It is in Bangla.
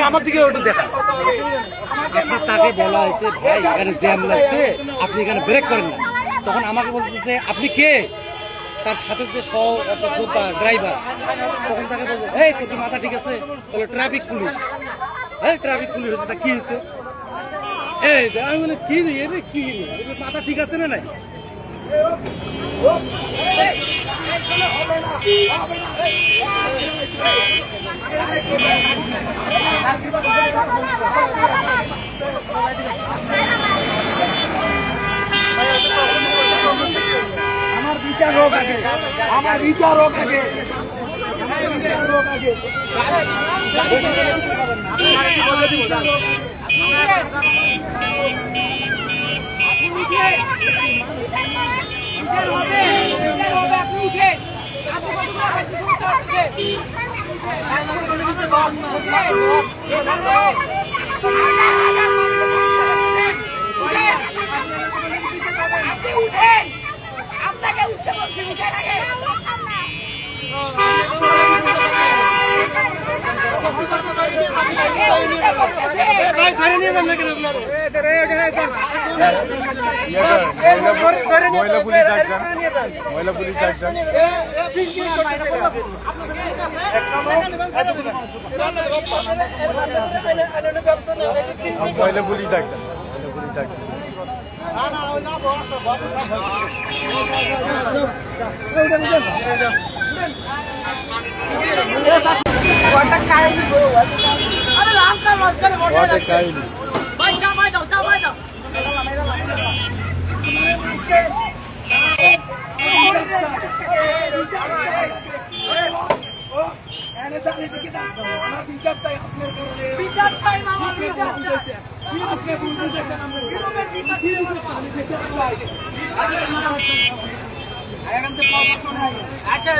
আমার দিকে ওটা দেখা তাকে বলা হয়েছে ভাই এখানে জ্যাম লাগছে আপনি এখানে ব্রেক করেন না। তখন আমাকে বলতেছে আপনি কে, তার সাথে যে সহযোদ্ধা ড্রাইভার, তখন তাকে বলবো এই তোর কি মাথা ঠিক আছে? বলে ট্রাফিক পুলিশ। হ্যাঁ ট্রাফিক পুলিশ হচ্ছে, তা কি হয়েছে? এই আমি বলে কি কি মাথা ঠিক আছে না নাই? আমার বিচার হোক আগে, আমার বিচার হোক আগে, আপনাকে উঠতে বলছি, উঠে আগে মহিলা পুলিশ ডাকছেন, মহিলা পুলিশ ডাকছেন। মহিলা পুলিশ ডাকছেন, মহিলা পুলিশ ডাকছেন। আমার বিচার চাই, আপনার বিচার চাই মামা, বিচার চাই। আপনি বুঝতে দেখেন আমরা আচ্ছা